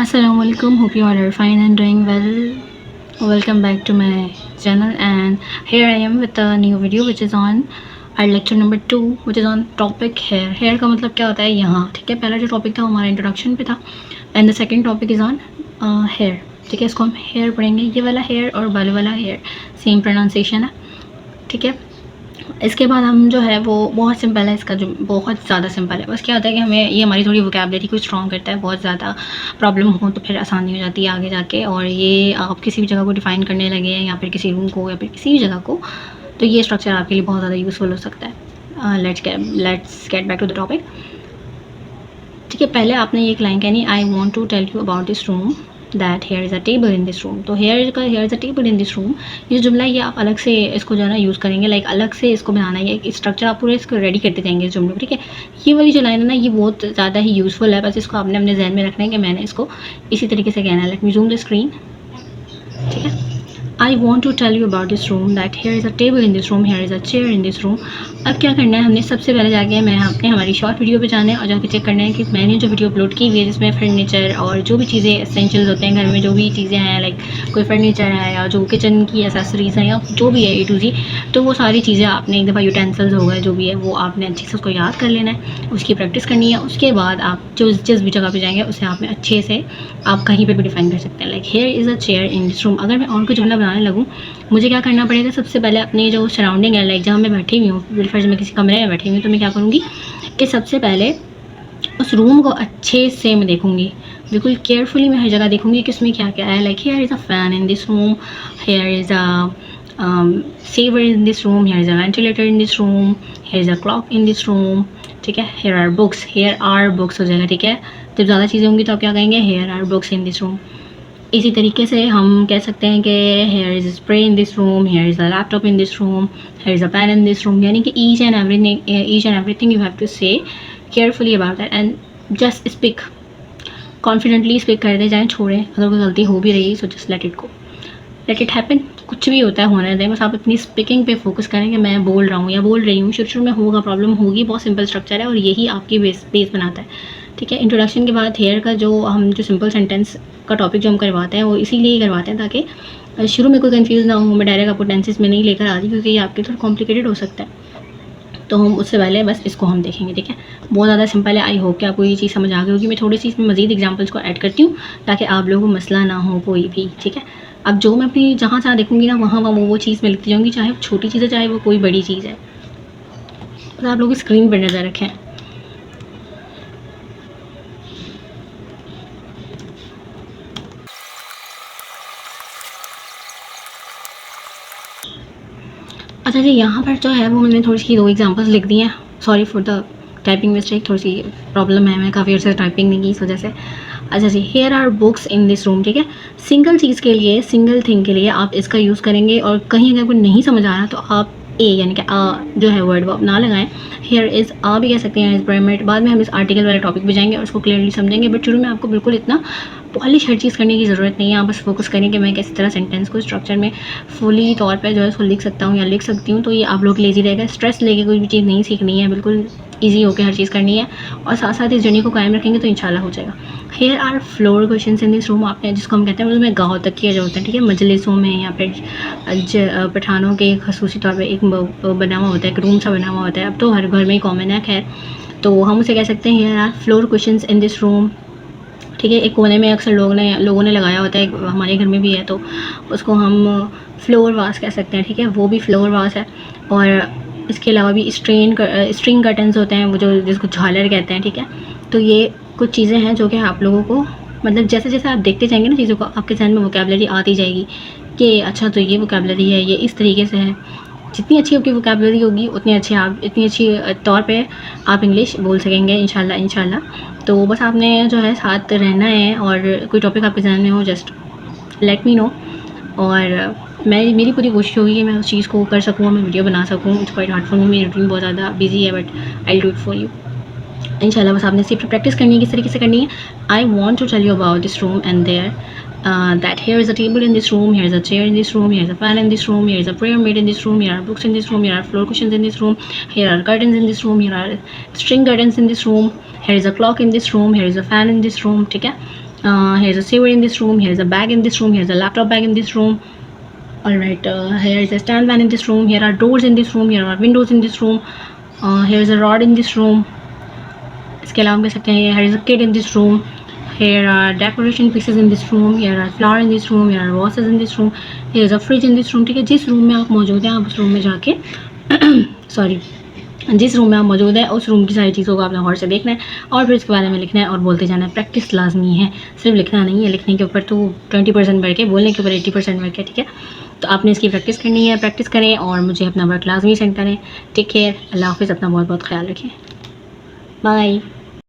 Assalamualaikum. Hope you all are fine and doing well. Welcome back to my channel, and here I am with a new video which is on our lecture number 2, which is on topic hair. Hair का मतलब क्या होता है यहाँ, ठीक है। पहला जो टॉपिक था वो हमारा इंट्रोडक्शन पे था, and the second topic is on here, ठीक है। इसको हम हेयर पढ़ेंगे। ये वाला हेयर और बाल वाला हेयर सेम प्रोनाउंसिएशन है, ठीक है। इसके बाद हम जो है वो बहुत सिंपल है, इसका जो बहुत ज़्यादा सिंपल है। बस क्या होता है कि हमें ये हमारी थोड़ी वोकैबुलरी को स्ट्रॉन्ग करता है। बहुत ज़्यादा प्रॉब्लम हो तो फिर आसानी हो जाती है आगे जाके, और ये आप किसी भी जगह को डिफ़ाइन करने लगे या फिर किसी रूम को या फिर किसी भी जगह को, तो ये स्ट्रक्चर आपके लिए बहुत ज़्यादा यूज़फुल हो सकता है। Let's get back to the topic, ठीक है। पहले आपने ये एक लाइन कहनी, I want to tell you about this room that here is a table in this room. तो here is a table in this room, ये जो जुमला है ये आप अलग से इसको जो है ना यूज़ करेंगे, लाइक अलग से इसको बनाना है। ये स्ट्रक्चर आप पूरे इसको रेडी करते जाएंगे इस जुमले को, ठीक है। ये वाली जो लाइन है ना ये बहुत ज़्यादा ही यूज़फुल है, बस इसको आपने अपने जहन में रखना है कि मैंने इसको इसी तरीके से कहना है। Let me zoom the screen, ठीक है। I want to tell you about this room that here is a table in this room, here is a chair in this room. अब क्या करना है, हमने सबसे पहले जाके मैं आपने हमारी शॉर्ट वीडियो पे जाना है और जाके चेक करना है कि मैंने जो वीडियो अपलोड की हुई है जिसमें फर्नीचर और जो भी चीज़ें एसेंशियल्स होते हैं घर में, जो भी चीज़ें हैं, लाइक कोई फर्नीचर है या जो किचन की एसेसरीज़ हैं या जो भी है A to Z, तो वो सारी चीज़ें आपने एक दफ़ा यूटेंसिल्स हो गए जो भी है वो आपने अच्छे से उसको याद कर लेना है, उसकी प्रैक्टिस करनी है। उसके बाद आप जो जिस भी जगह पे जाएंगे उसे आपने अच्छे से आप कहीं पर भी डिफाइन कर सकते हैं, like hair is a chair in this room. अगर मैं और कोई जुमला बनाने लगूँ, मुझे क्या करना पड़ेगा, सबसे पहले अपनी जो सराउंडिंग है, लाइक जहाँ मैं बैठी हुई हूँ, बिलफर्ज में किसी कमरे में बैठी हुई हूँ, तो मैं क्या करूँगी कि सबसे पहले उस रूम को अच्छे से मैं देखूँगी, बिल्कुल केयरफुली मैं हर जगह देखूँगी कि उसमें क्या क्या है। Like hair is a fan in this room, here is a saver in this room, here is a ventilator in this room, here is a clock in this room, ठीक है। here are books हो जाएगा, ठीक है। जब ज़्यादा चीज़ें होंगी तो आप क्या कहेंगे, here are books in this room। इसी तरीके से हम कह सकते हैं कि here is spray in this room, here is a laptop in this room, here is a pen in this room. यानी कि each and everything you have to say carefully about that and just speak confidently, speak करते जाएँ, छोड़ें। अगर कोई गलती हो भी रही है so just let it go, let it happen. कुछ भी होता है होने दें, बस आप अपनी स्पीकिंग पे फोकस करें कि मैं बोल रहा हूँ या बोल रही हूँ। शुरू में होगा, प्रॉब्लम होगी, बहुत सिंपल स्ट्रक्चर है और यही आपकी बेस बनाता है, ठीक है। इंट्रोडक्शन के बाद हेयर का जो सिंपल सेंटेंस का टॉपिक जो हम करवाते हैं वो इसीलिए करवाते हैं ताकि शुरू में कोई कंफ्यूज ना हो। मैं डायरेक्ट आपको टेंसेस में नहीं लेकर आ रही क्योंकि ये आपके थोड़ा कॉम्प्लिकेटेड हो सकता है, तो हम उससे पहले बस इसको हम देखेंगे, ठीक है। बहुत ज़्यादा सिंपल है। आई होप कि आपको ये चीज़ समझ आ गई होगी। मैं थोड़ी सी इसमें मज़ीद एग्जांपल्स को ऐड करती हूँ ताकि आप लोगों को मसला ना हो कोई भी, ठीक है। अब जो मैं अपनी जहाँ जहाँ देखूँगी ना वहाँ वहाँ वो चीज़ मैं लिखती जाऊँगी, चाहे वो छोटी चीज़ है चाहे वो कोई बड़ी चीज़ है। बस आप लोग स्क्रीन पर नज़र रखें। अच्छा जी, यहाँ पर जो है वो मैंने थोड़ी सी 2 एग्जांपल्स लिख दी हैं। Sorry for the typing mistake, थोड़ी सी प्रॉब्लम है, मैं काफ़ी अर्से टाइपिंग नहीं की इस वजह से। अच्छा जी, here are books in this room, ठीक है। सिंगल चीज़ के लिए, सिंगल थिंग के लिए आप इसका यूज़ करेंगे और कहीं अगर कोई नहीं समझ आ रहा तो आप ए यानी कि जो है वर्ड वो आप ना लगाएं। हेयर इज़ भी कह सकते हैं, इज़ प्राइमेट। बाद में हम इस आर्टिकल वाले टॉपिक पे जाएंगे और उसको क्लियरली समझेंगे, बट शुरू में आपको बिल्कुल इतना पॉलिश हर चीज़ करने की ज़रूरत नहीं है। आप बस फोकस करें कि मैं किस तरह सेंटेंस को स्ट्रक्चर में फुली तौर पे जो है उसको लिख सकता हूँ या लिख सकती हूँ। तो ये आप लोग लेज़ी रहेगा, स्ट्रेस लेके कोई भी चीज़ नहीं सीखनी है, बिल्कुल ईजी होकर हर चीज़ करनी है और साथ साथ इस जर्नी को कायम रखेंगे तो इंशाल्लाह हो जाएगा। Here are floor questions in this room, आपने जिसको हम कहते हैं उसमें गाँव तक किया जो होता है, ठीक है। मजलिसों में या फिर पठानों के खसूसी तौर पर एक बना हुआ होता है, एक रूम सा बना हुआ होता है। अब तो हर घर में ही कॉमन है, खैर। तो हम उसे कह सकते हैं here are floor questions in this room, ठीक है। एक कोने में अक्सर लोगों ने लगाया होता है, हमारे घर में भी है, तो उसको हम फ्लोर वास कह सकते हैं, ठीक है। वो भी फ्लोर वास है। और इसके अलावा भी स्ट्रिंग कर्टन्स होते हैं, वो जो जिसको झालर कहते हैं, ठीक है। तो ये कुछ चीज़ें हैं जो कि आप लोगों को मतलब जैसे जैसे आप देखते जाएंगे ना चीज़ों को, आपके जहन में वोकैबुलरी आती जाएगी कि अच्छा तो ये वोकैबुलरी है, ये इस तरीके से है। जितनी अच्छी आपकी वोकैबुलरी होगी उतनी अच्छी तौर पे आप इंग्लिश बोल सकेंगे इंशाल्लाह। तो बस आपने जो है साथ रहना है और कोई टॉपिक आपके जहन में हो जस्ट लेट मी नो, और मेरी पूरी कोशिश होगी कि मैं उस चीज़ को कर सकूँ, मैं वीडियो बना सकूँ। It's quite hard for me, मेरी रूटीन बहुत ज़्यादा बिजी है, but I do it for you इंशाल्लाह। बस आपने सिर्फ प्रैक्टिस करनी है, किस तरीके से करनी है। I want to tell you about this room and there that here is a table in this room, here is a chair in this room, here is a fan in this room, here is a prayer mat in this room, here are books in this room, here are floor cushions in this room, here are curtains in this room, here are string curtains in this room, here is a clock in this room, here is a fan in this room, ठीक है। Here's a saver in this room, here's a bag in this room, here's a laptop bag in this room. Alright, here is a stand fan in this room, here are doors in this room, here are windows in this room, here is a rod in this room. इसके अलावा हम कह सकते हैं here is a kid in this room, here are decoration pieces in this room, here are flower in this room, here are vases in this room, here is a fridge in this room. ठीक है, जिस room में आप मौजूद हैं आप उस room में जाके सॉरी जिस रूम में आप मौजूद है उस रूम की सारी चीज़ों को आपने गौर से देखना है और फिर इसके बारे में लिखना है और बोलते जाना है. प्रैक्टिस लाजमी है, सिर्फ लिखना नहीं है. लिखने के ऊपर तो 20% बढ़ के, बोलने के ऊपर 80% बढ़ के. ठीक है, तो आपने इसकी प्रैक्टिस करनी है. प्रैक्टिस करें और मुझे अपना वर्क लाजमी सेंड करें. टेक केयर, अल्लाह हाफिज़, अपना बहुत बहुत ख्याल रखें. बाय.